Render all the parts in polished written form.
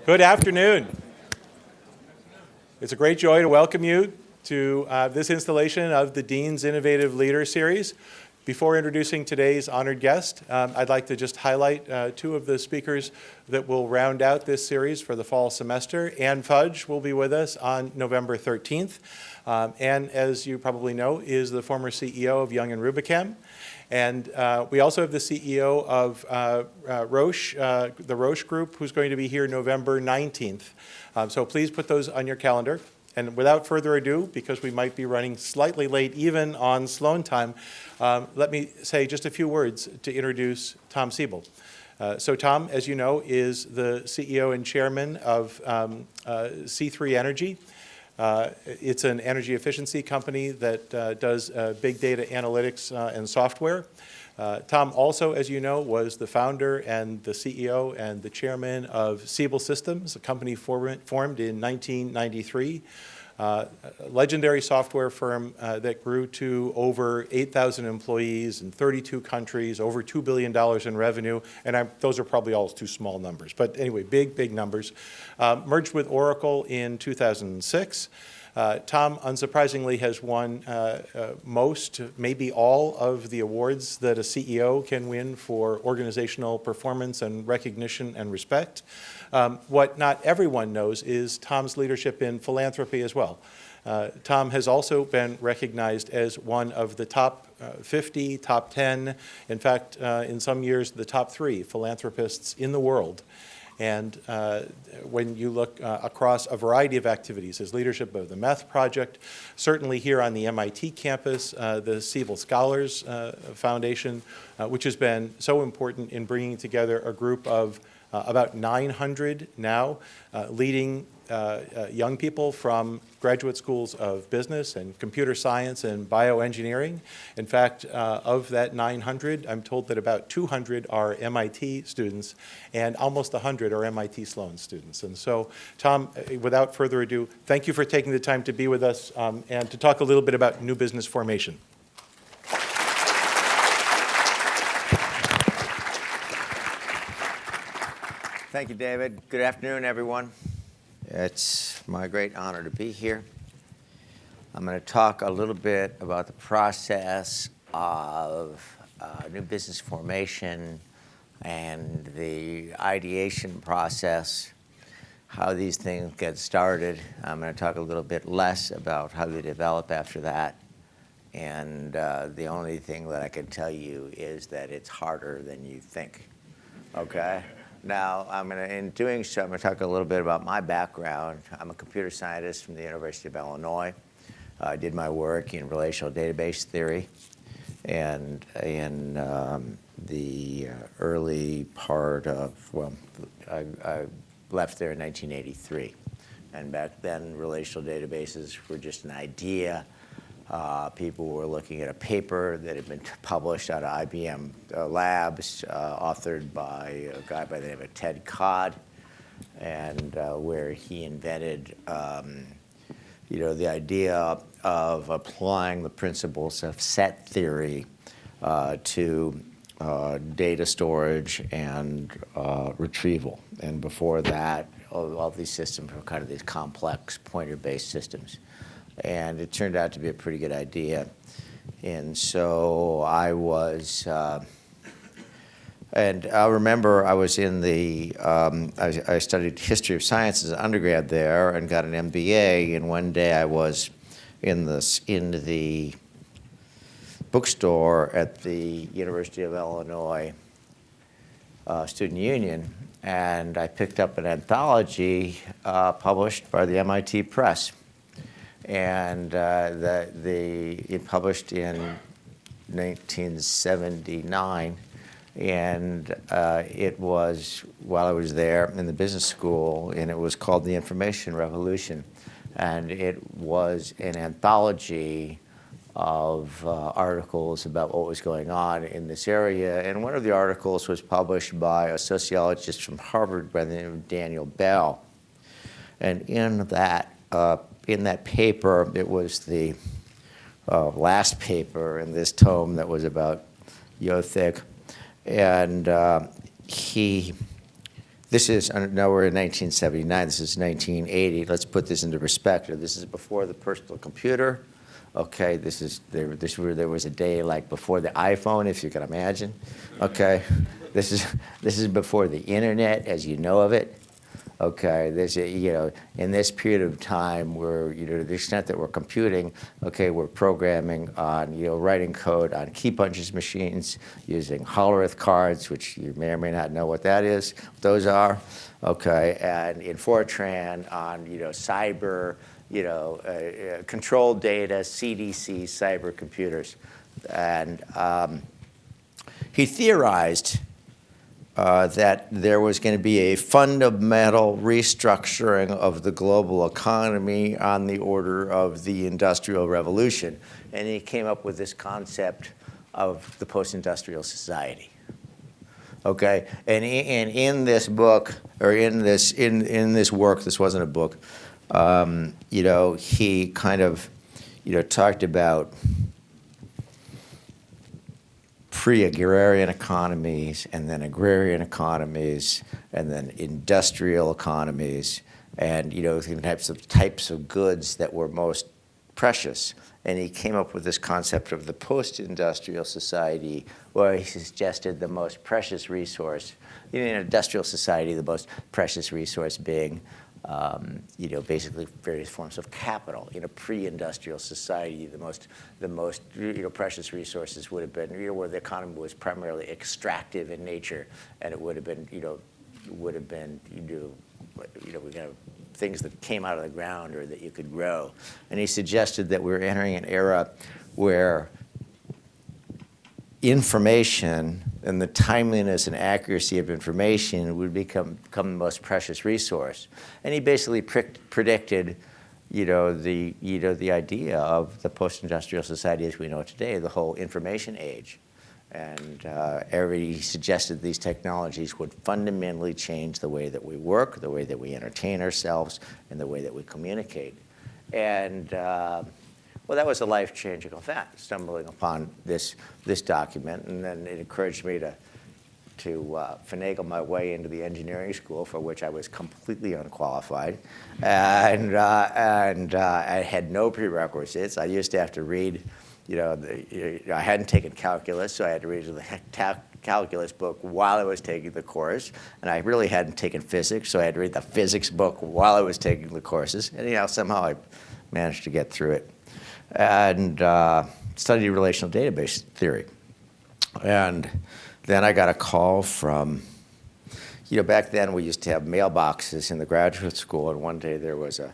Good afternoon. It's a great joy to welcome you to this installation of the Dean's Innovative Leader Series. Before introducing today's honored guest, I'd like to just highlight two of the speakers that will round out this series for the fall semester. Ann Fudge will be with us on November 13th. Ann, as you probably know, is the former CEO of Young & Rubicam. And we also have the CEO of Roche, the Roche Group, who's going to be here November 19th. So please put those on your calendar. And without further ado, because we might be running slightly late even on Sloan time, let me say just a few words to introduce Tom Siebel. So Tom, as you know, is the CEO and chairman of C3 Energy. It's an energy efficiency company that does big data analytics and software. Tom also, as you know, was the founder and the CEO and the chairman of Siebel Systems, a company formed in 1993. A legendary software firm that grew to over 8,000 employees in 32 countries, over $2 billion in revenue, and those are probably all too small numbers. But anyway, big numbers. Merged with Oracle in 2006. Tom, unsurprisingly, has won most, maybe all, of the awards that a CEO can win for organizational performance and recognition and respect. What not everyone knows is Tom's leadership in philanthropy as well. Tom has also been recognized as one of the top 50, top 10, in fact, in some years, the top 3 philanthropists in the world. And when you look across a variety of activities, his leadership of the METH project, certainly here on the MIT campus, the Siebel Scholars Foundation, which has been so important in bringing together a group of about 900 now, leading young people from graduate schools of business and computer science and bioengineering. In fact, of that 900, I'm told that about 200 are MIT students and almost 100 are MIT Sloan students. And so, Tom, without further ado, thank you for taking the time to be with us and to talk a little bit about new business formation. Thank you, David. Good afternoon, everyone. It's my great honor to be here. I'm going to talk a little bit about the process of new business formation and the ideation process, how these things get started. I'm going to talk a little bit less about how they develop after that. And the only thing that I can tell you is that it's harder than you think, okay? Now, in doing so, I'm going to talk a little bit about my background. I'm a computer scientist from the University of Illinois. I did my work in relational database theory, and in the early part of, well, I left there in 1983. And back then, relational databases were just an idea. People were looking at a paper that had been published out of IBM Labs, authored by a guy by the name of Ted Codd, and where he invented, the idea of applying the principles of set theory to data storage and retrieval. And before that, all these systems were kind of these complex pointer-based systems. And it turned out to be a pretty good idea. And so I was, and I remember I was in the, I studied history of science as an undergrad there and got an MBA. And one day I was in the bookstore at the University of Illinois Student Union, and I picked up an anthology published by the MIT Press. And it published in 1979, and it was while I was there in the business school, and it was called The Information Revolution, and it was an anthology of articles about what was going on in this area. And one of the articles was published by a sociologist from Harvard by the name of Daniel Bell, and in that paper, it was the last paper in this tome that was about thick, and This is, now we're in 1979, this is 1980. Let's put this into perspective. This is before the personal computer. Okay, there was a day like before the iPhone, if you can imagine. Okay, this is before the internet as you know of it. Okay, in this period of time, we're, to the extent that we're computing, okay, we're programming on, writing code on key punches machines using Hollerith cards, which you may or may not know what that is, what those are. Okay, and in Fortran on, cyber, controlled data, CDC, cyber computers. And he theorized that there was going to be a fundamental restructuring of the global economy on the order of the Industrial Revolution. And he came up with this concept of the PostIndustrial Society. Okay, and in this book, or in this work, this wasn't a book, he kind of, talked about pre-agrarian economies, and then agrarian economies, and then industrial economies, and the types of goods that were most precious. And he came up with this concept of the post-industrial society, where he suggested the most precious resource in an industrial society, the most precious resource being basically various forms of capital. In a pre-industrial society, the most precious resources would have been where the economy was primarily extractive in nature, and it would have been things that came out of the ground or that you could grow. And he suggested that we're entering an era where information and the timeliness and accuracy of information would become the most precious resource. And he basically predicted, the idea of the post-industrial society as we know it today, the whole information age. And he suggested these technologies would fundamentally change the way that we work, the way that we entertain ourselves, and the way that we communicate. And well, that was a life-changing event, stumbling upon this document, and then it encouraged me to finagle my way into the engineering school, for which I was completely unqualified, and I had no prerequisites. I used to have to read, I hadn't taken calculus, so I had to read the calculus book while I was taking the course, and I really hadn't taken physics, so I had to read the physics book while I was taking the courses, and somehow I managed to get through it. And studied relational database theory. And then I got a call from, back then we used to have mailboxes in the graduate school, and one day there was a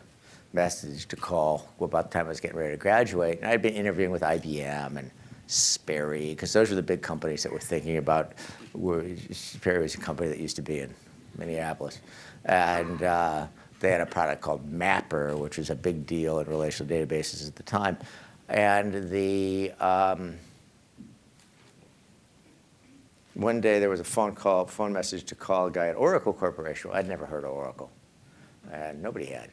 message to call about the time I was getting ready to graduate. And I'd been interviewing with IBM and Sperry, because those were the big companies that were thinking about, Sperry was a company that used to be in Minneapolis. And they had a product called Mapper, which was a big deal in relational databases at the time. And one day there was a phone message to call a guy at Oracle Corporation. I'd never heard of Oracle, and nobody had.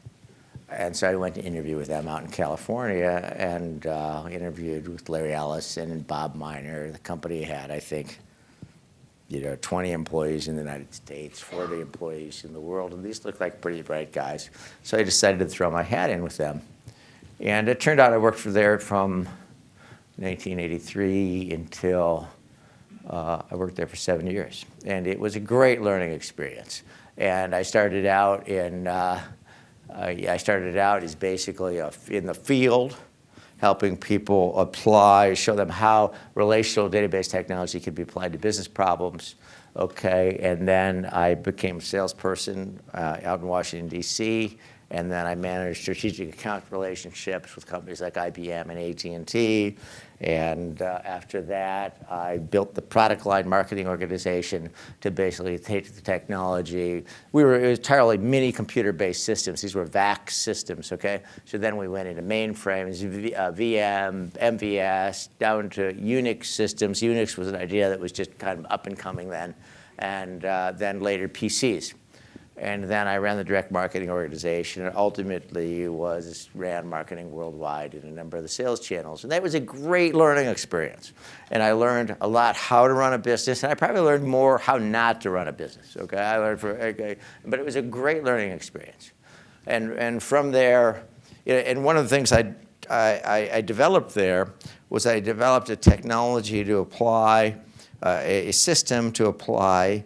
And so I went to interview with them out in California, and interviewed with Larry Ellison and Bob Miner. The company had, I think, 20 employees in the United States, 40 employees in the world, and these looked like pretty bright guys. So I decided to throw my hat in with them. And it turned out I worked there from 1983 until I worked there for 7 years. And it was a great learning experience. And I started out as basically in the field, helping people apply, show them how relational database technology could be applied to business problems. Okay, and then I became a salesperson out in Washington, D.C., and then I managed strategic account relationships with companies like IBM and AT&T. And after that, I built the product line marketing organization to basically take the technology. It was entirely mini computer-based systems. These were VAX systems, okay? So then we went into mainframes, VM, MVS, down to Unix systems. Unix was an idea that was just kind of up and coming then, and then later PCs. And then I ran the direct marketing organization and ultimately ran marketing worldwide in a number of the sales channels. And that was a great learning experience. And I learned a lot how to run a business, and I probably learned more how not to run a business, okay? But it was a great learning experience. And from there, and one of the things I developed there was I developed a technology to apply, a system to apply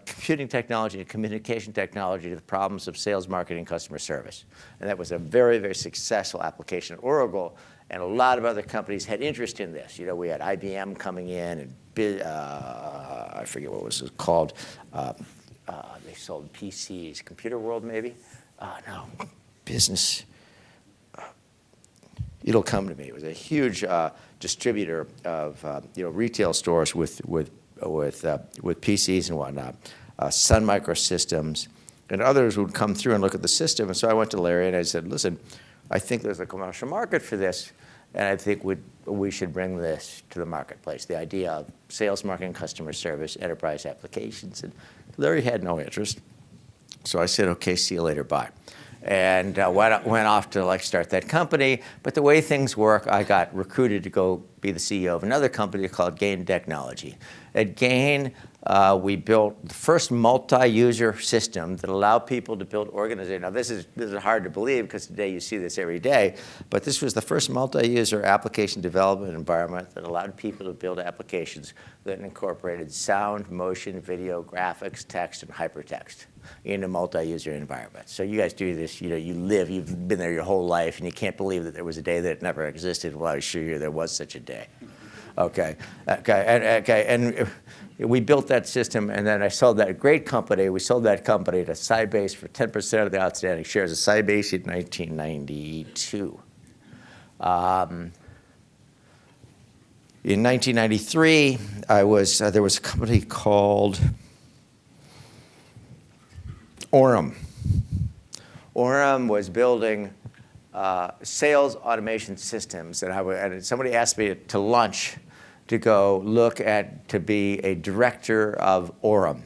computing technology and communication technology to the problems of sales, marketing, customer service. And that was a very, very successful application at Oracle, and a lot of other companies had interest in this. You know, we had IBM coming in, and I forget what it was called. They sold PCs, Computer World maybe? No, business. It'll come to me. It was a huge distributor of retail stores with PCs and whatnot. Sun Microsystems and others would come through and look at the system. And so I went to Larry and I said, listen, I think there's a commercial market for this, and I think we should bring this to the marketplace, the idea of sales, marketing, customer service, enterprise applications. And Larry had no interest. So I said, okay, see you later, bye. And went off to start that company. But the way things work, I got recruited to go be the CEO of another company called Gain Technology. At Gain, we built the first multi-user system that allowed people to build organizations. Now this is hard to believe because today you see this every day, but this was the first multi-user application development environment that allowed people to build applications that incorporated sound, motion, video, graphics, text, and hypertext in a multi-user environment. So you guys do this, you've been there your whole life, and you can't believe that there was a day that it never existed. Well, I assure you there was such a day. And we built that system, and then I sold that great company. We sold that company to Sybase for 10% of the outstanding shares of Sybase in 1992. In 1993, there was a company called Orem. Orem was building sales automation systems, and somebody asked me to lunch to go to be a director of Orem.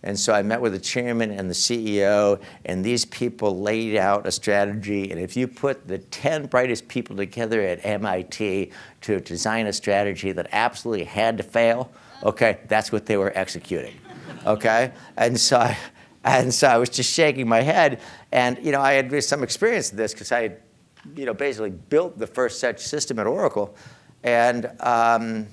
And so I met with the chairman and the CEO, and these people laid out a strategy. And if you put the 10 brightest people together at MIT to design a strategy that absolutely had to fail, okay, that's what they were executing, okay? And so I was just shaking my head. And, I had some experience in this because I had, basically built the first such system at Oracle. And I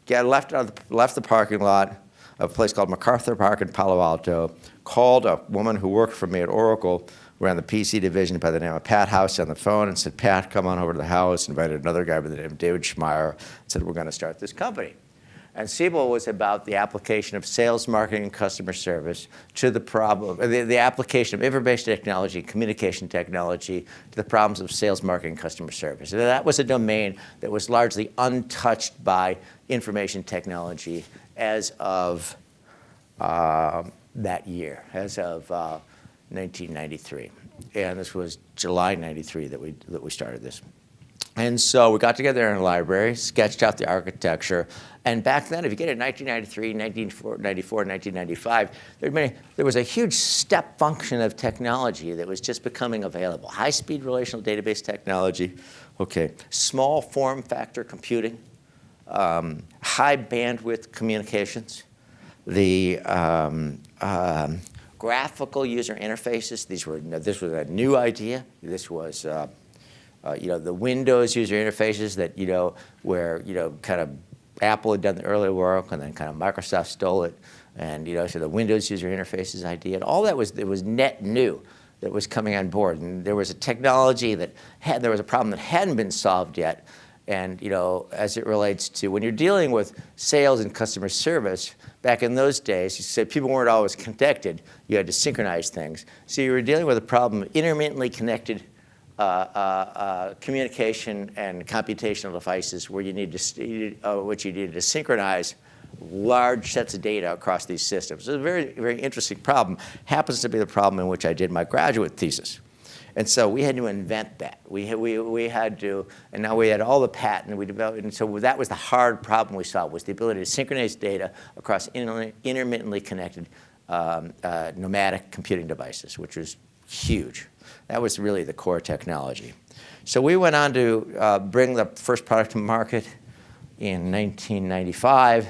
left the parking lot of a place called MacArthur Park in Palo Alto, called a woman who worked for me at Oracle, who ran the PC division by the name of Pat House, on the phone, and said, Pat, come on over to the house. Invited another guy by the name of David Schmeier, and said, we're going to start this company. And Siebel was about the application of sales, marketing, and customer service to the problem, the application of information technology, communication technology to the problems of sales, marketing, and customer service. And that was a domain that was largely untouched by information technology as of that year, as of 1993. And this was July 93 that we started this. And so we got together in a library, sketched out the architecture. And back then, if you get it in 1993, 1994, 1995, there was a huge step function of technology that was just becoming available. High-speed relational database technology, okay, small form factor computing, high bandwidth communications, the graphical user interfaces. This was a new idea. This was the Windows user interfaces that, where, kind of Apple had done the early work, and then kind of Microsoft stole it. And, so the Windows user interfaces idea, and all that was net new that was coming on board. And there was a technology there was a problem that hadn't been solved yet. And, as it relates to when you're dealing with sales and customer service, back in those days, you said people weren't always connected. You had to synchronize things. So you were dealing with a problem of intermittently connected communication and computational devices where you needed to synchronize large sets of data across these systems. It's a very, very interesting problem. Happens to be the problem in which I did my graduate thesis. And so we had to invent that. We had to, and now we had all the patent we developed, and so that was the hard problem we solved, was the ability to synchronize data across intermittently connected nomadic computing devices, which was huge. That was really the core technology. So we went on to bring the first product to market in 1995.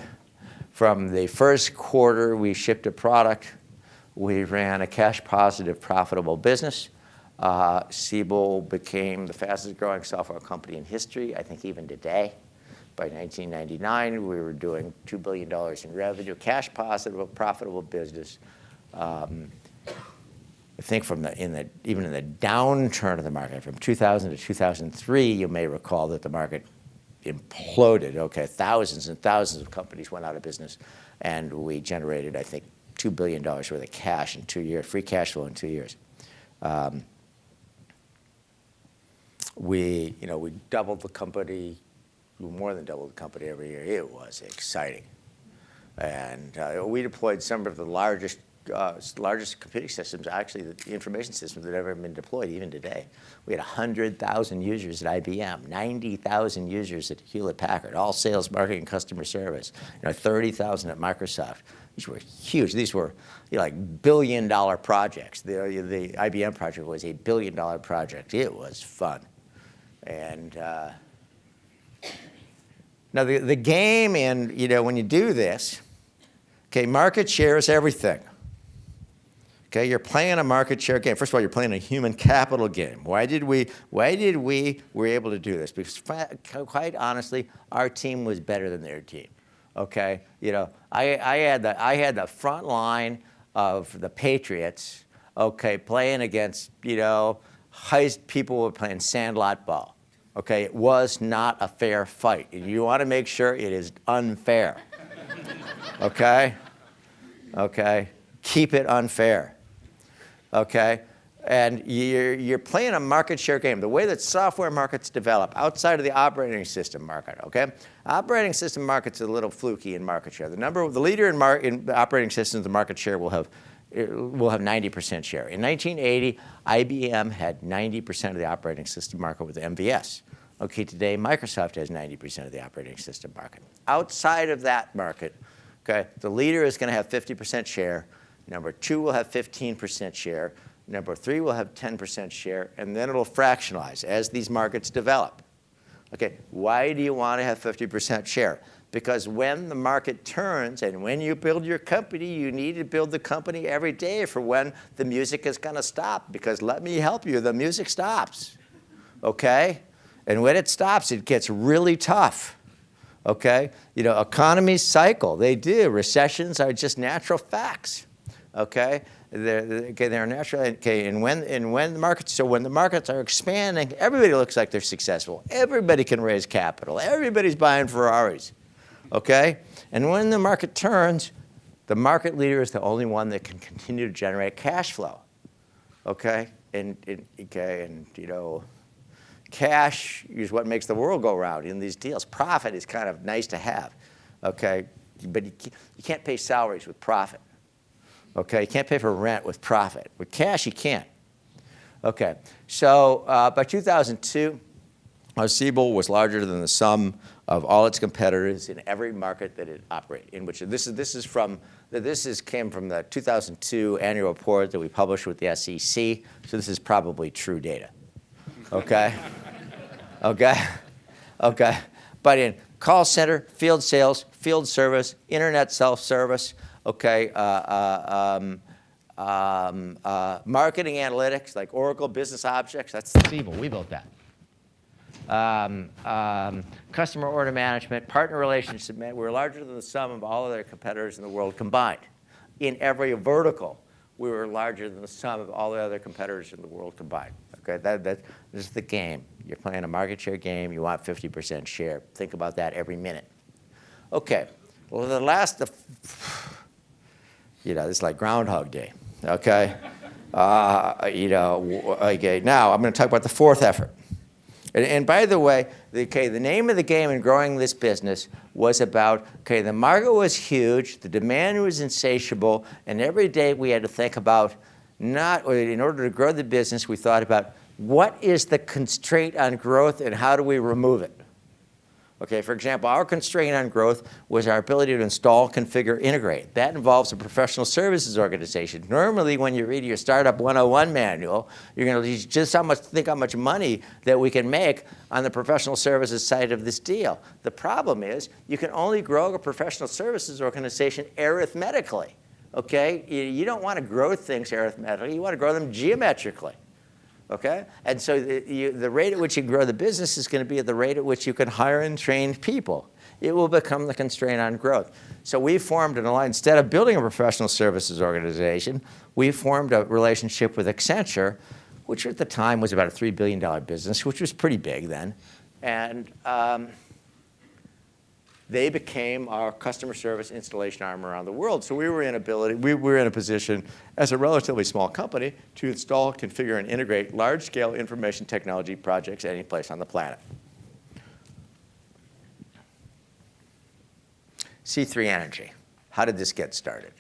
From the first quarter, we shipped a product. We ran a cash-positive, profitable business. Siebel became the fastest-growing software company in history, I think even today. By 1999, we were doing $2 billion in revenue, cash-positive, profitable business. I think even in the downturn of the market, from 2000 to 2003, you may recall that the market imploded. Okay, thousands and thousands of companies went out of business, and we generated, I think, $2 billion worth of cash in 2 years, free cash flow in 2 years. We doubled the company, more than doubled the company every year. It was exciting, and we deployed some of the largest computing systems, actually the information systems that have ever been deployed, even today. We had 100,000 users at IBM, 90,000 users at Hewlett-Packard, all sales, marketing, customer service. 30,000 at Microsoft. These were huge. These were like billion-dollar projects. The IBM project was a billion-dollar project. It was fun, and now the game, and when you do this, okay, market share is everything. Okay, you're playing a market share game. First of all, you're playing a human capital game. Why did we were able to do this? Because quite honestly, our team was better than their team. Okay, I had the front line of the Patriots. Okay, playing against people who were playing sandlot ball. Okay, it was not a fair fight, and you want to make sure it is unfair. Okay, okay, keep it unfair. Okay, and you're playing a market share game. The way that software markets develop outside of the operating system market. Okay, operating system markets are a little fluky in market share. The leader in operating systems, the market share will have 90% share. In 1980, IBM had 90% of the operating system market with MVS. Okay, today Microsoft has 90% of the operating system market. Outside of that market, okay, the leader is going to have 50% share. Number 2 will have 15% share. Number 3 will have 10% share, and then it'll fractionalize as these markets develop. Okay, why do you want to have 50% share? Because when the market turns and when you build your company, you need to build the company every day for when the music is going to stop. Because let me help you, the music stops. Okay? And when it stops, it gets really tough. Okay? Economies cycle. They do. Recessions are just natural facts. Okay, they're natural. Okay, and when the markets are expanding, everybody looks like they're successful. Everybody can raise capital. Everybody's buying Ferraris. Okay, and when the market turns, the market leader is the only one that can continue to generate cash flow. Okay, and cash is what makes the world go round in these deals. Profit is kind of nice to have. Okay, but you can't pay salaries with profit. Okay, you can't pay for rent with profit. With cash, you can't. Okay, so by 2002, Siebel was larger than the sum of all its competitors in every market that it operated in. Which this came from the 2002 annual report that we published with the SEC. So this is probably true data. Okay, okay, okay. But in call center, field sales, field service, internet self-service. Okay, marketing analytics like Oracle Business Objects, that's Siebel, we built that. Customer order management, partner relationship, we're larger than the sum of all other competitors in the world combined. In every vertical, we were larger than the sum of all the other competitors in the world combined. Okay, this is the game. You're playing a market share game, you want 50% share. Think about that every minute. Okay, well, it's like Groundhog Day, okay? Okay, now I'm going to talk about the fourth effort. And by the way, the name of the game in growing this business was about, the market was huge, the demand was insatiable, and every day we had to think about in order to grow the business, we thought about what is the constraint on growth and how do we remove it? Okay, for example, our constraint on growth was our ability to install, configure, integrate. That involves a professional services organization. Normally, when you read your Startup 101 manual, you're going to just think how much money that we can make on the professional services side of this deal. The problem is you can only grow a professional services organization arithmetically. Okay, you don't want to grow things arithmetically. You want to grow them geometrically. Okay? And so the rate at which you grow the business is going to be at the rate at which you can hire and train people. It will become the constraint on growth. So we formed an alliance. Instead of building a professional services organization, we formed a relationship with Accenture, which at the time was about a $3 billion business, which was pretty big then. And they became our customer service installation arm around the world. So we were in a position as a relatively small company to install, configure, and integrate large-scale information technology projects any place on the planet. C3 Energy. How did this get started?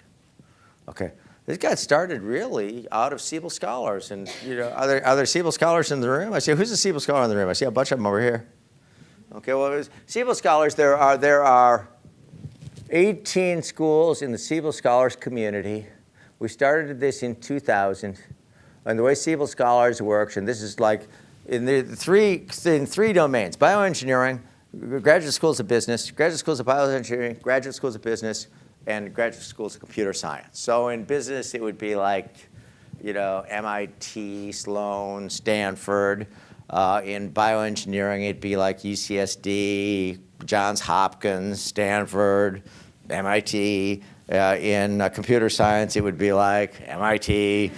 Okay, this got started really out of Siebel Scholars. And are there Siebel Scholars in the room? I say, who's a Siebel Scholar in the room? I see a bunch of them over here. Okay, well, Siebel Scholars, there are 18 schools in the Siebel Scholars community. We started this in 2000. And the way Siebel Scholars works, and this is like in three domains: bioengineering, graduate schools of business, graduate schools of bioengineering, graduate schools of business, and graduate schools of computer science. So in business, it would be like, MIT, Sloan, Stanford. In bioengineering, it'd be like UCSD, Johns Hopkins, Stanford, MIT. In computer science, it would be like MIT,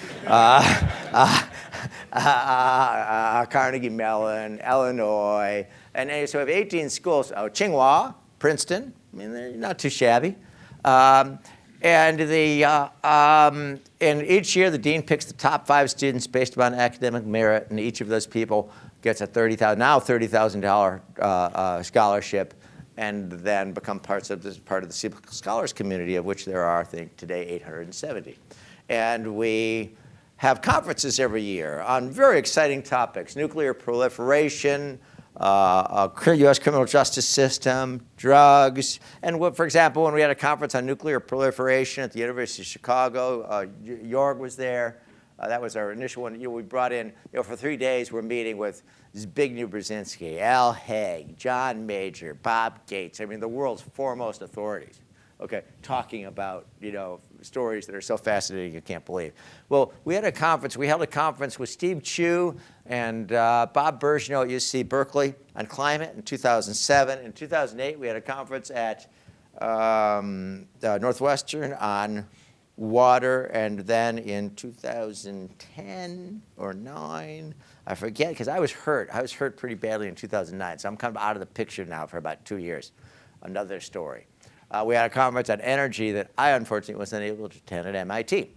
Carnegie Mellon, Illinois. And so we have 18 schools. Tsinghua, Princeton. I mean, they're not too shabby. And each year, the dean picks the top 5 students based upon academic merit, and each of those people gets a $30,000 scholarship, and then become part of the Siebel Scholars community, of which there are, I think, today 870. And we have conferences every year on very exciting topics: nuclear proliferation, U.S. criminal justice system, drugs. And for example, when we had a conference on nuclear proliferation at the University of Chicago, Jorg was there. That was our initial one. We brought in, for 3 days, we're meeting with Zbigniew Brzezinski, Al Haig, John Major, Bob Gates. I mean, the world's foremost authorities. Okay, talking about, stories that are so fascinating you can't believe. Well, we held a conference with Steve Chu and Bob Bergeno at UC Berkeley on climate in 2007. In 2008, we had a conference at Northwestern on water, and then in 2010 or 9, I forget, because I was hurt pretty badly in 2009, so I'm kind of out of the picture now for about 2 years. Another story. We had a conference on energy that I unfortunately wasn't able to attend at MIT.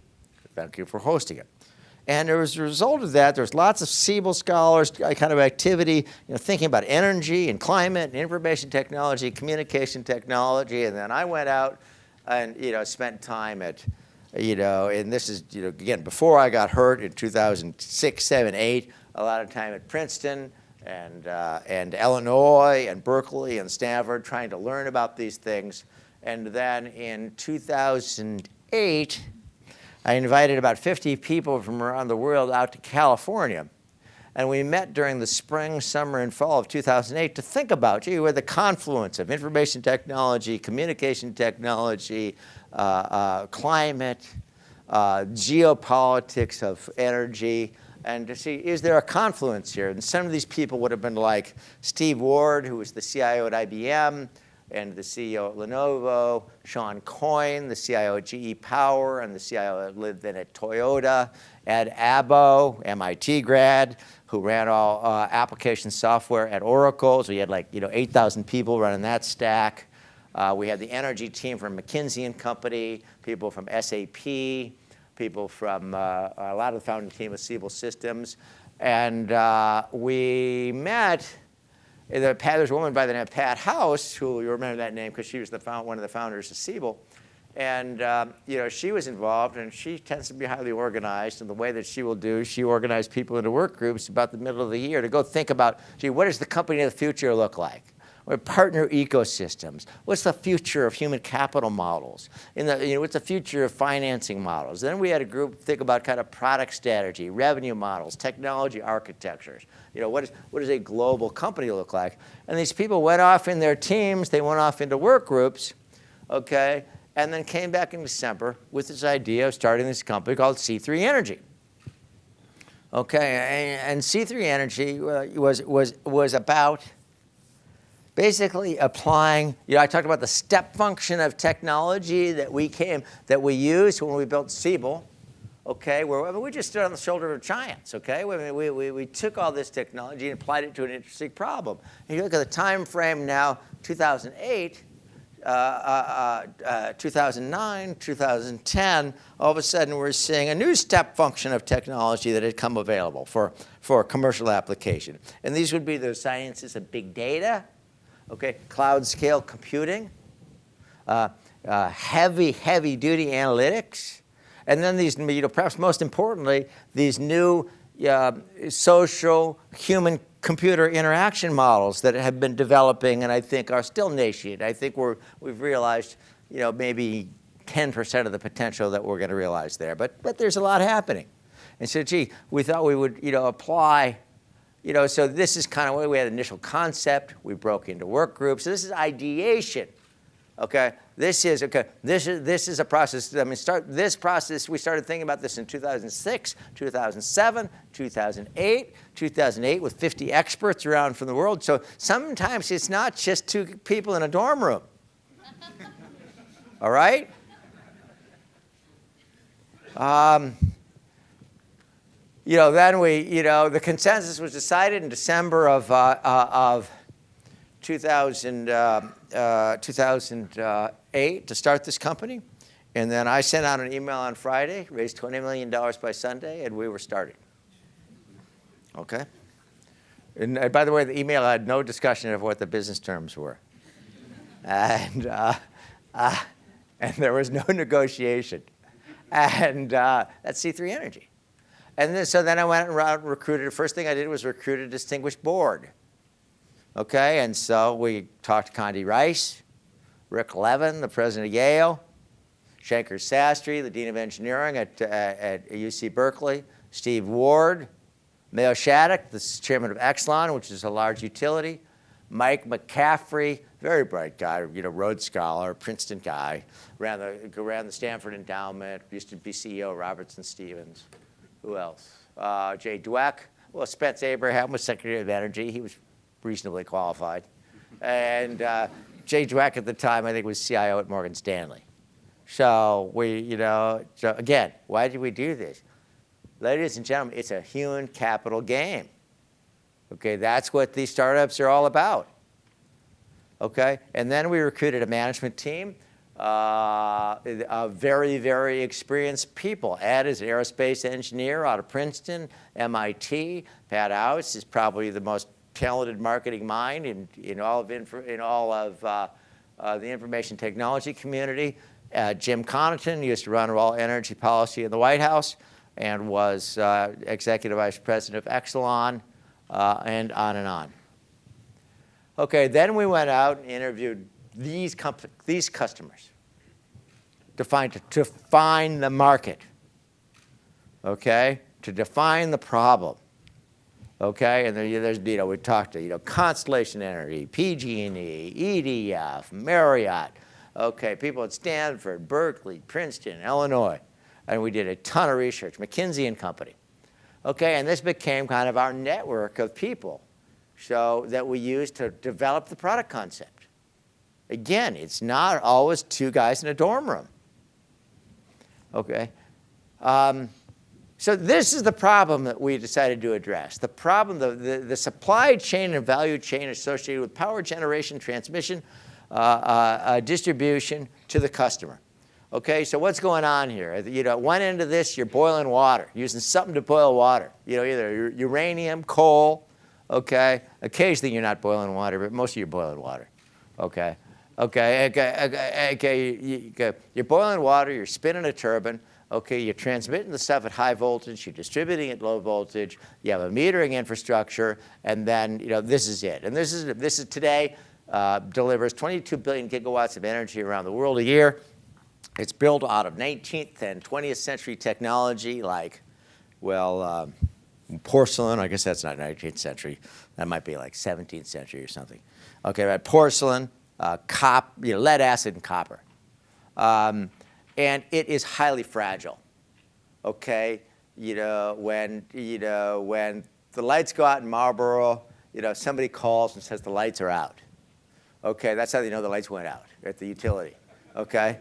Thank you for hosting it. And as a result of that, there's lots of Siebel Scholars kind of activity, thinking about energy and climate and information technology, communication technology. And then I went out and spent time at, and this is again before I got hurt in 2006, 7, 8. A lot of time at Princeton and Illinois and Berkeley and Stanford, trying to learn about these things. And then in 2008, I invited about 50 people from around the world out to California. And we met during the spring, summer, and fall of 2008 to think about, where the confluence of information technology, communication technology, climate, geopolitics of energy, and to see, is there a confluence here? And some of these people would have been like Steve Ward, who was the CIO at IBM, and the CEO at Lenovo, Sean Coyne, the CIO at GE Power, and the CIO that lived then at Toyota, Ed Abbo, MIT grad, who ran all application software at Oracle. So he had 8,000 people running that stack. We had the energy team from McKinsey & Company, people from SAP, people from a lot of the founding team of Siebel Systems. And we met. There's a woman by the name of Pat House, who you remember that name because she was one of the founders of Siebel. And she was involved, and she tends to be highly organized. And the way that she will do, she organized people into work groups about the middle of the year to go think about, gee, what does the company of the future look like? What partner ecosystems? What's the future of human capital models? What's the future of financing models? Then we had a group think about kind of product strategy, revenue models, technology architectures. What does a global company look like? And these people went off in their teams. They went off into work groups, okay, and then came back in December with this idea of starting this company called C3 Energy. Okay, and C3 Energy was about basically applying, I talked about the step function of technology that we used when we built Siebel, okay, where we just stood on the shoulder of giants, okay? We took all this technology and applied it to an interesting problem. And you look at the time frame now, 2008, 2009, 2010, all of a sudden we're seeing a new step function of technology that had come available for commercial application. And these would be the sciences of big data, okay, cloud scale computing, heavy duty analytics, and then these, perhaps most importantly, these new social human computer interaction models that have been developing and I think are still nascent. I think we've realized, maybe 10% of the potential that we're going to realize there, but there's a lot happening. And so, gee, we thought we would, apply. So this is kind of where we had an initial concept. We broke into work groups. So this is ideation. Okay, this is a process. This process. We started thinking about this in 2006, 2007, 2008. 2008 with 50 experts around from the world. So sometimes it's not just two people in a dorm room. All right. Then the consensus was decided in December of 2008 to start this company. And then I sent out an email on Friday, raised $20 million by Sunday, and we were starting. Okay? And by the way, the email had no discussion of what the business terms were. And there was no negotiation. And that's C3 Energy. And so then I went around and recruited. The first thing I did was recruit a distinguished board. Okay, and so we talked to Condi Rice, Rick Levin, the president of Yale, Shankar Sastry, the dean of engineering at UC Berkeley, Steve Ward, Mayo Shattuck, the chairman of Exelon, which is a large utility, Mike McCaffrey, very bright guy, Rhodes Scholar, Princeton guy, ran the Stanford Endowment, used to be CEO of Robertson Stevens. Who else? Jay Dweck. Well, Spence Abraham was Secretary of Energy. He was reasonably qualified. And Jay Dweck at the time, I think, was CIO at Morgan Stanley. So so again, why did we do this? Ladies and gentlemen, it's a human capital game. Okay, that's what these startups are all about. Okay, and then we recruited a management team. Very, very experienced people. Ed is an aerospace engineer out of Princeton, MIT. Pat House is probably the most talented marketing mind in all of the information technology community. Jim Connaughton used to run all energy policy in the White House and was executive vice president of Exelon, and on and on. Okay, then we went out and interviewed these customers to find the market, okay, to define the problem, okay, and there's we talked to Constellation Energy, PG&E, EDF, Marriott, okay, people at Stanford, Berkeley, Princeton, Illinois, and we did a ton of research, McKinsey and Company, okay, and this became kind of our network of people, so that we used to develop the product concept. Again, it's not always two guys in a dorm room. Okay? So this is the problem that we decided to address. The problem, the supply chain and value chain associated with power generation, transmission, distribution to the customer. Okay, so what's going on here? At one end of this, you're boiling water, using something to boil water. Either uranium, coal, okay? Occasionally you're not boiling water, but most of you are boiling water, okay? You're boiling water, you're spinning a turbine, okay, you're transmitting the stuff at high voltage, you're distributing at low voltage, you have a metering infrastructure, and then, this is it. And this is today, delivers 22 billion gigawatts of energy around the world a year. It's built out of 19th and 20th century technology like, porcelain. I guess that's not 19th century. That might be like 17th century or something. Okay, right, porcelain, lead acid and copper. And it is highly fragile. Okay, when the lights go out in Marlboro, somebody calls and says the lights are out. Okay, that's how they know the lights went out at the utility. Okay,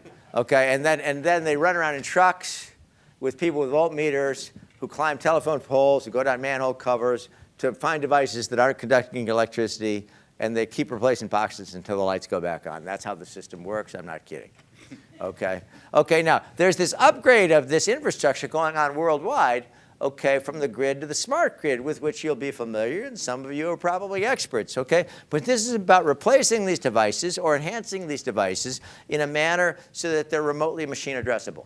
and then they run around in trucks with people with voltmeters who climb telephone poles, who go down manhole covers to find devices that aren't conducting electricity, and they keep replacing boxes until the lights go back on. That's how the system works. I'm not kidding. Okay, now there's this upgrade of this infrastructure going on worldwide, okay, from the grid to the smart grid, with which you'll be familiar, and some of you are probably experts, okay? But this is about replacing these devices or enhancing these devices in a manner so that they're remotely machine addressable.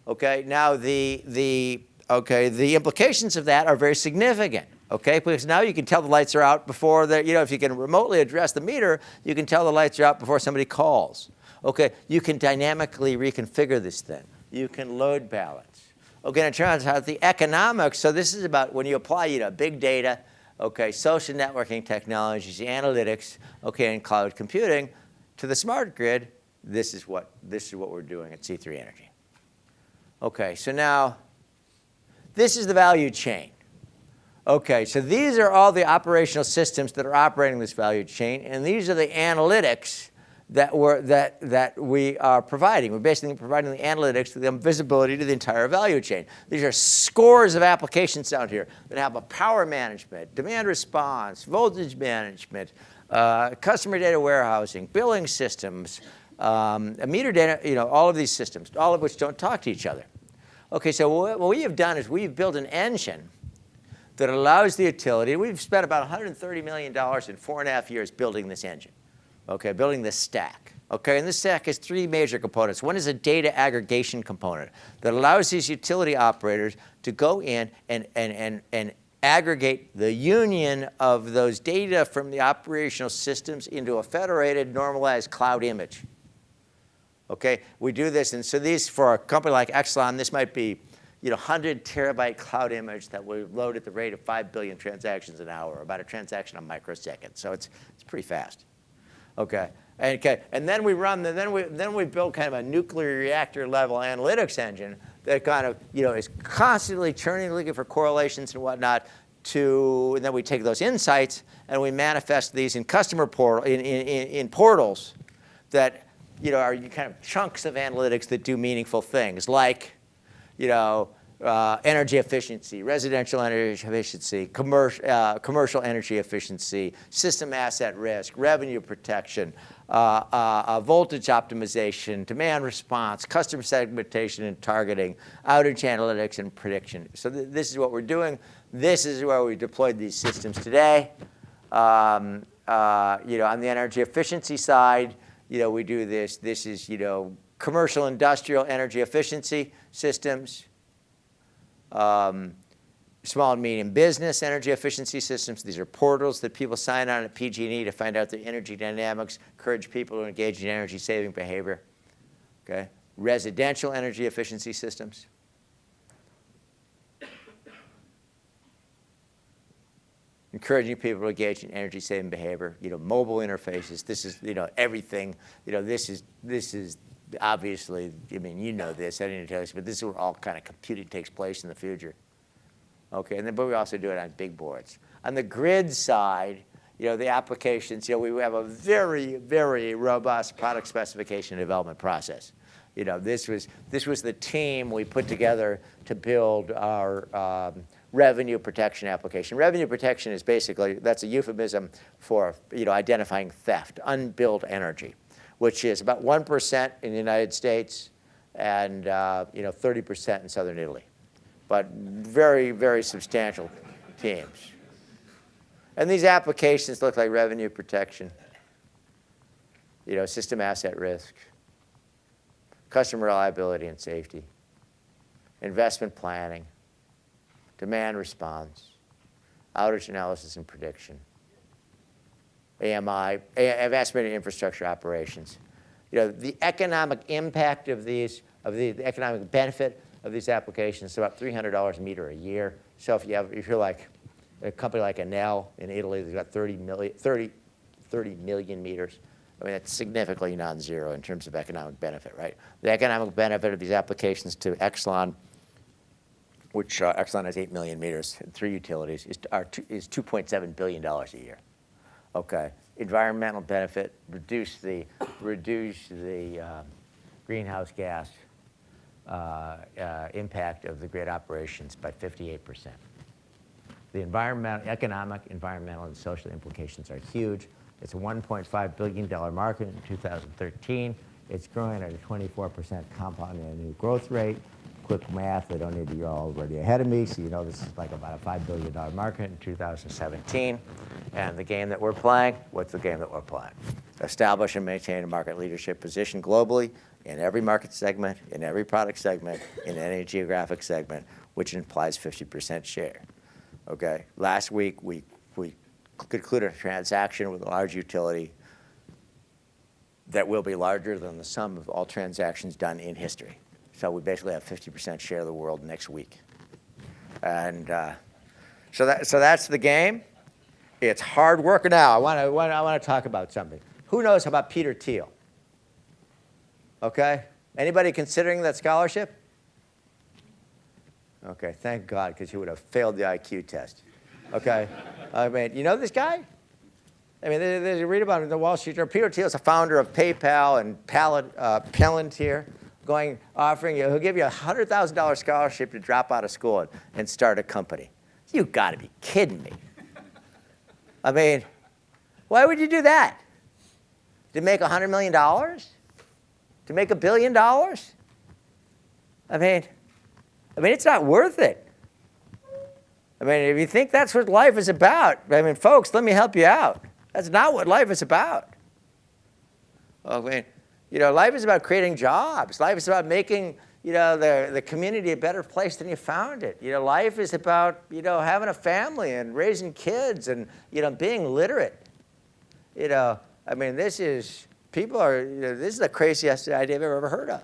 Okay, now the implications of that are very significant. Okay, because now you can tell the lights are out before if you can remotely address the meter, you can tell the lights are out before somebody calls. Okay, you can dynamically reconfigure this thing. You can load balance. Okay, and it turns out the economics, so this is about when you apply, big data, okay, social networking technologies, analytics, okay, and cloud computing to the smart grid. This is what we're doing at C3 Energy. Okay, so now this is the value chain. Okay, so these are all the operational systems that are operating this value chain, and these are the analytics that we are providing. We're basically providing the analytics, the visibility to the entire value chain. These are scores of applications down here that have a power management, demand response, voltage management, customer data warehousing, billing systems, meter data, all of these systems, all of which don't talk to each other. Okay, so what we have done is we've built an engine that allows the utility. We've spent about $130 million in 4.5 years building this engine, okay, building this stack. Okay, and this stack has three major components. One is a data aggregation component that allows these utility operators to go in and aggregate the union of those data from the operational systems into a federated, normalized cloud image. Okay, we do this, and so these, for a company like Exelon, this might be 100 terabyte cloud image that we load at the rate of 5 billion transactions an hour, about a transaction a microsecond. So it's pretty fast. Okay, and then we run, then we build kind of a nuclear reactor level analytics engine that kind of is constantly churning, looking for correlations and whatnot. And then we take those insights and we manifest these in customer in portals that are kind of chunks of analytics that do meaningful things, like energy efficiency, residential energy efficiency, commercial energy efficiency, system asset risk, revenue protection, voltage optimization, demand response, customer segmentation and targeting, outage analytics and prediction. So this is what we're doing. This is where we deployed these systems today. On the energy efficiency side, we do this. This is commercial industrial energy efficiency systems, small and medium business energy efficiency systems. These are portals that people sign on at PG&E to find out their energy dynamics, encourage people to engage in energy saving behavior. Okay, residential energy efficiency systems. Encouraging people to engage in energy saving behavior. Mobile interfaces. This is everything. This is obviously, this, I didn't tell you, but this is where all kind of computing takes place in the future. Okay, but we also do it on big boards. On the grid side, the applications, we have a very, very robust product specification and development process. This was the team we put together to build our revenue protection application. Revenue protection is basically, that's a euphemism for identifying theft, unbilled energy, which is about 1% in the United States and 30% in southern Italy, but very, very substantial teams. And these applications look like revenue protection. system asset risk, customer reliability and safety, investment planning, demand response, outage analysis and prediction, AMI, estimated infrastructure operations. The economic impact of these, the economic benefit of these applications is about $300 a meter a year. So if you're like a company like Enel in Italy that's got 30 million meters, I mean, it's significantly non-zero in terms of economic benefit, right? The economic benefit of these applications to Exelon, which Exelon has 8 million meters and 3 utilities, is $2.7 billion a year. Okay. Environmental benefit, reduce the greenhouse gas impact of the grid operations by 58%. The economic, environmental, and social implications are huge. It's a $1.5 billion market in 2013. It's growing at a 24% compound annual growth rate. Quick math, I don't need to, you're already ahead of me, so you know this is like about a $5 billion market in 2017. And the game that we're playing, what's the game that we're playing? Establish and maintain a market leadership position globally in every market segment, in every product segment, in any geographic segment, which implies 50% share. Okay? Last week, we concluded a transaction with a large utility that will be larger than the sum of all transactions done in history. So we basically have 50% share of the world next week. And so that's the game. It's hard work. Now, I want to talk about something. Who knows about Peter Thiel? Okay? Anybody considering that scholarship? Okay, thank God, because you would have failed the IQ test. Okay? I mean, you know this guy? I mean, you read about him in the Wall Street Journal. Peter Thiel is a founder of PayPal and Palantir, offering you, he'll give you a $100,000 scholarship to drop out of school and start a company. You got to be kidding me. I mean, why would you do that? To make $100 million? To make $1 billion? I mean, it's not worth it. I mean, if you think that's what life is about, I mean, folks, let me help you out. That's not what life is about. I mean, life is about creating jobs. Life is about making, the community a better place than you found it. Life is about, having a family and raising kids and, being literate. I mean, this is the craziest idea I've ever heard of.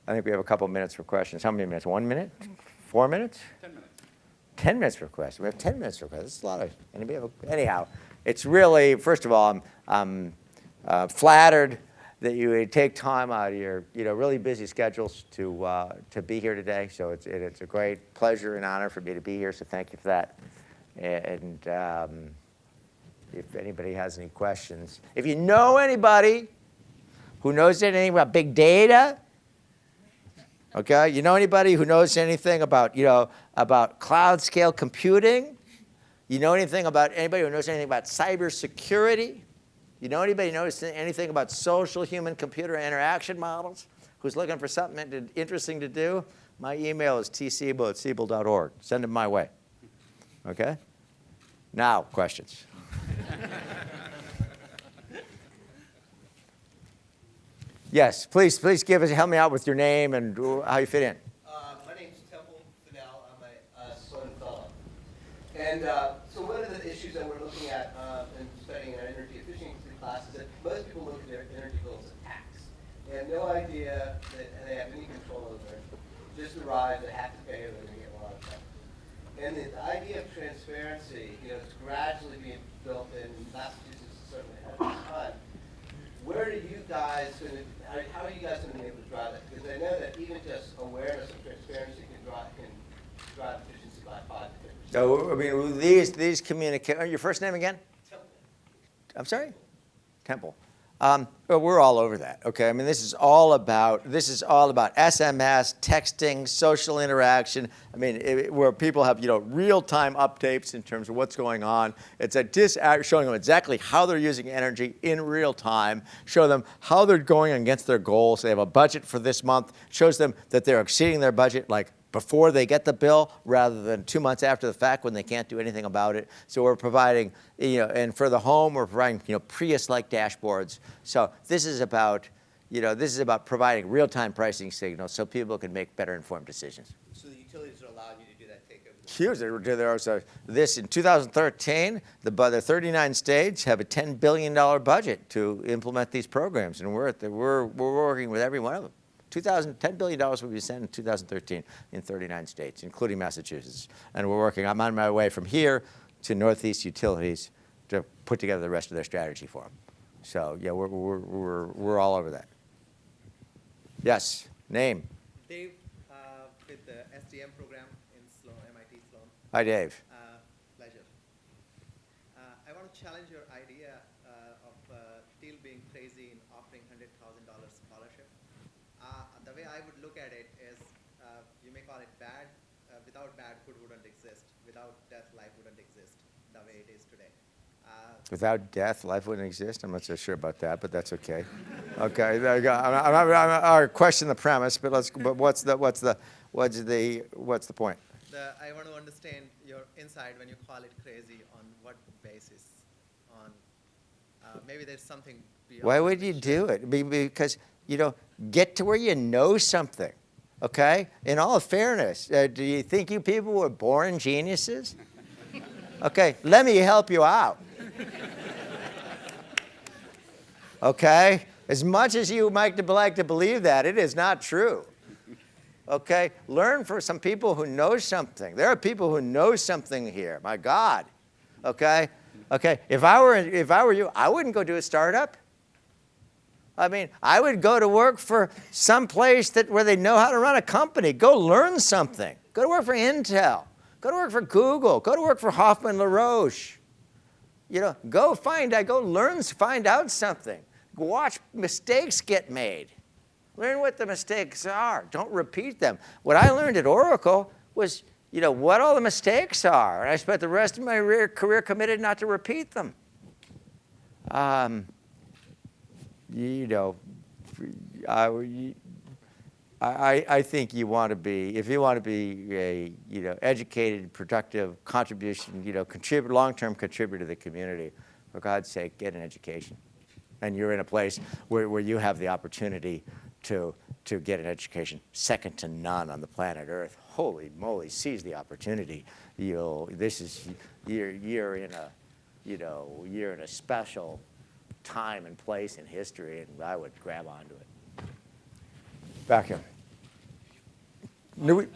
I think we have a couple minutes for questions. How many minutes? 1 minute? 4 minutes? 10 minutes. 10 minutes for questions. We have 10 minutes for questions. That's a lot of, anyhow. It's really, first of all, I'm flattered that you would take time out of your really busy schedules to be here today. So it's a great pleasure and honor for me to be here. So thank you for that. And if anybody has any questions, if you know anybody who knows anything about big data, okay, you know anybody who knows anything about about cloud scale computing? You know anybody who knows anything about cybersecurity? You know anybody who knows anything about social human-computer interaction models? Who's looking for something interesting to do? My email is tsiebel@siebel.org. Send them my way. Okay? Now, questions. Yes, please help me out with your name and how you fit in. My name's I'm a Sloan fellow. And so one of the issues that we're looking at in studying our energy efficiency class is that most people look at their energy bills as tax. They have no idea that they have any control over it. Just arrive, they have to pay, or they're going to get a lot of stuff. And the idea of transparency, it's gradually being built in Massachusetts, certainly ahead of its time. Where are you guys going to, how are you guys going to be able to drive that? Because I know that even just awareness of transparency can drive efficiency by 5 to 10%. So, I mean, these communicate. Your first name again? Temple. I'm sorry? Temple. But we're all over that, okay? I mean, this is all about SMS, texting, social interaction. I mean, where people have, real-time updates in terms of what's going on. It's showing them exactly how they're using energy in real time, show them how they're going against their goals. They have a budget for this month, shows them that they're exceeding their budget like before they get the bill rather than 2 months after the fact when they can't do anything about it. So we're providing, and for the home, we're providing, Prius-like dashboards. So this is about, providing real-time pricing signals so people can make better informed decisions. So the utilities are allowing you to do that takeover? Huge. This in 2013, the 39 states have a $10 billion budget to implement these programs, and we're working with every one of them. $10 billion will be sent in 2013 in 39 states, including Massachusetts. And I'm on my way from here to Northeast Utilities to put together the rest of their strategy for them. So yeah, we're all over that. Yes, name. Dave, with the SDM program in Sloan, MIT Sloan. Hi, Dave. Pleasure. I want to challenge your idea of Thiel being crazy in offering $100,000 scholarship. The way I would look at it is, you may call it bad. Without bad, good wouldn't exist. Without death, life wouldn't exist the way it is today. Without death, life wouldn't exist. I'm not so sure about that, but that's okay. Okay, there you go. I question the premise, but what's the point? I want to understand your insight when you call it crazy. On what basis? On maybe there's something beyond. Why would you do it? Because get to where you know something. Okay. In all fairness, do you think you people were born geniuses? Okay, let me help you out. Okay? As much as you might like to believe that, it is not true. Okay? Learn from some people who know something. There are people who know something here. My God. Okay? Okay. If I were you, I wouldn't go do a startup. I mean, I would go to work for some place where they know how to run a company. Go learn something. Go to work for Intel. Go to work for Google. Go to work for Hoffman LaRoche. Go find out something. Watch mistakes get made. Learn what the mistakes are. Don't repeat them. What I learned at Oracle was, what all the mistakes are. And I spent the rest of my career committed not to repeat them. I think you want to be, if you want to be a educated, productive contribution, long-term contributor to the community, for God's sake, get an education. And you're in a place where you have the opportunity to get an education second to none on the planet Earth. Holy moly, seize the opportunity. You're in a special time and place in history, and I would grab onto it. Back here. My name is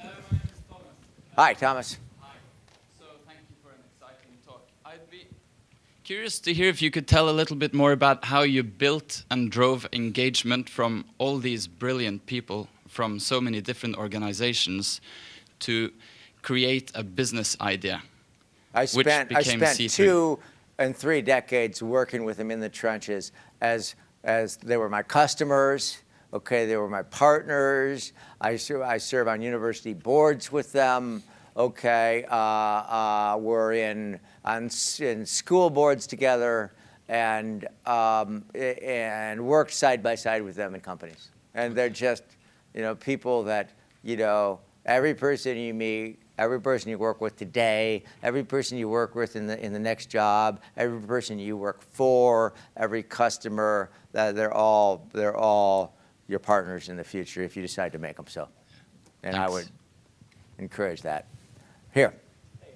Thomas. Hi, Thomas. Hi. So thank you for an exciting talk. I'd be curious to hear if you could tell a little bit more about how you built and drove engagement from all these brilliant people from so many different organizations to create a business idea. I spent C3. 2 and 3 decades working with them in the trenches as they were my customers. Okay, they were my partners. I serve on university boards with them. Okay, we're in school boards together and worked side by side with them in companies. And they're just, people that, every person you meet, every person you work with today, every person you work with in the next job, every person you work for, every customer, they're all your partners in the future if you decide to make them so. And Thanks. I would encourage that. Here. Hey,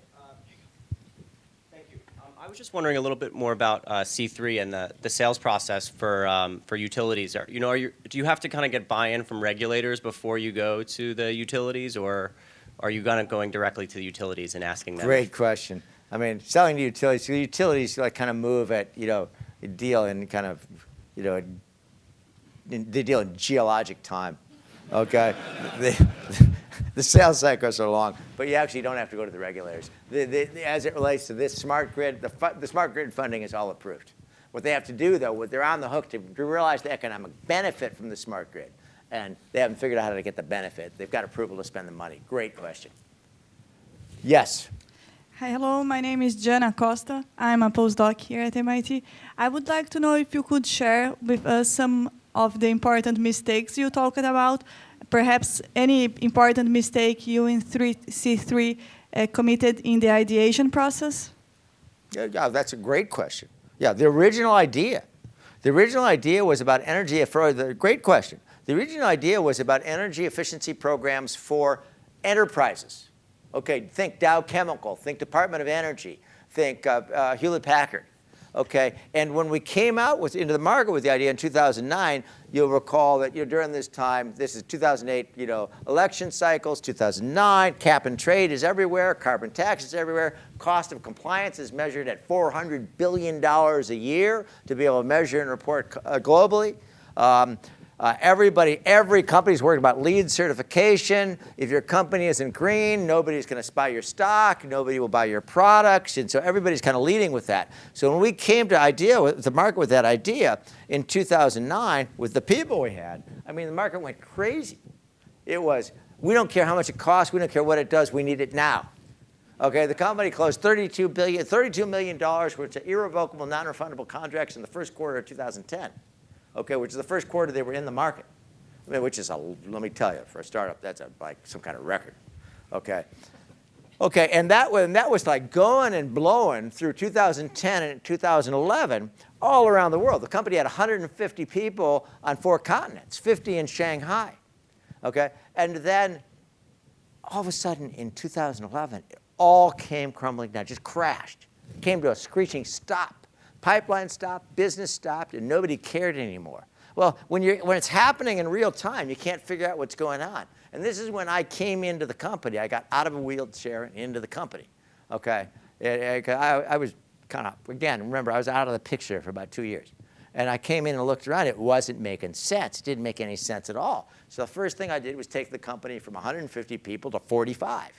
thank you. I was just wondering a little bit more about C3 and the sales process for utilities. Do you have to kind of get buy-in from regulators before you go to the utilities, or are you going directly to the utilities and asking them? Great question. I mean, selling to utilities, so the utilities kind of move at, deal in kind of, they deal in geologic time, okay? The sales cycles are long, but you actually don't have to go to the regulators. As it relates to this smart grid, the smart grid funding is all approved. What they have to do, though, they're on the hook to realize the economic benefit from the smart grid, and they haven't figured out how to get the benefit. They've got approval to spend the money. Great question. Yes? Hi, hello, my name is Jenna Costa. I'm a postdoc here at MIT. I would like to know if you could share with us some of the important mistakes you talked about, perhaps any important mistake you in C3 committed in the ideation process? Yeah, that's a great question. Yeah, the original idea was about great question. The original idea was about energy efficiency programs for enterprises. Okay, think Dow Chemical, think Department of Energy, think Hewlett-Packard. Okay, and when we came out into the market with the idea in 2009, you'll recall that during this time, this is 2008, election cycles, 2009, cap and trade is everywhere, carbon tax is everywhere, cost of compliance is measured at $400 billion a year to be able to measure and report globally. Every company's worried about LEED certification. If your company isn't green, nobody's going to buy your stock. Nobody will buy your products. And so everybody's kind of leading with that. So when we came to the market with that idea in 2009, with the people we had, I mean, the market went crazy. It was, we don't care how much it costs. We don't care what it does. We need it now. Okay, the company closed $32 million worth of irrevocable, non-refundable contracts in the first quarter of 2010. Okay, which is the first quarter they were in the market. I mean, which is, let me tell you, for a startup, that's like some kind of record. Okay. Okay, and that was like going and blowing through 2010 and 2011 all around the world. The company had 150 people on 4 continents, 50 in Shanghai. Okay, and then all of a sudden in 2011, it all came crumbling down, just crashed. Came to a screeching stop. Pipeline stopped, business stopped, and nobody cared anymore. Well, when it's happening in real time, you can't figure out what's going on. And this is when I came into the company. I got out of a wheelchair and into the company. Okay, I was kind of, again, remember, I was out of the picture for about 2 years. And I came in and looked around. It wasn't making sense. It didn't make any sense at all. So the first thing I did was take the company from 150 people to 45.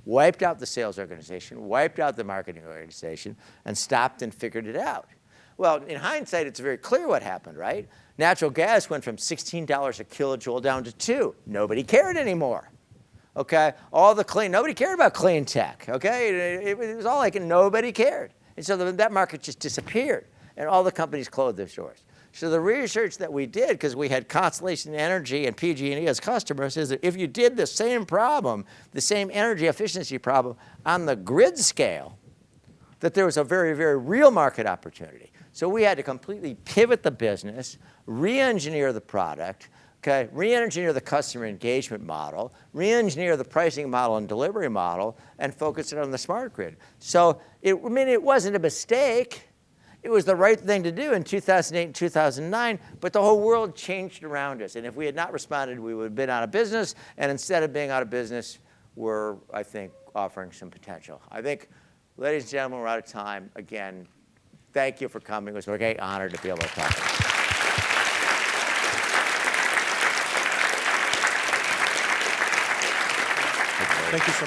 Wiped out the sales organization, wiped out the marketing organization, and stopped and figured it out. Well, in hindsight, it's very clear what happened, right? Natural gas went from $16 a kilojoule down to $2. Nobody cared anymore. Okay, nobody cared about clean tech. Okay, it was all like nobody cared, and so that market just disappeared, and all the companies closed their doors. So the research that we did, because we had Constellation Energy and PG&E as customers, is that if you did the same problem, the same energy efficiency problem on the grid scale, that there was a very, very real market opportunity. So we had to completely pivot the business, re-engineer the product, okay, re-engineer the customer engagement model, re-engineer the pricing model and delivery model, and focus it on the smart grid. So it wasn't a mistake. It was the right thing to do in 2008 and 2009, but the whole world changed around us. And if we had not responded, we would have been out of business. And instead of being out of business, we're, I think, offering some potential. I think, ladies and gentlemen, we're out of time. Again, thank you for coming. It was a great honor to be able to talk to you. Thank you so much.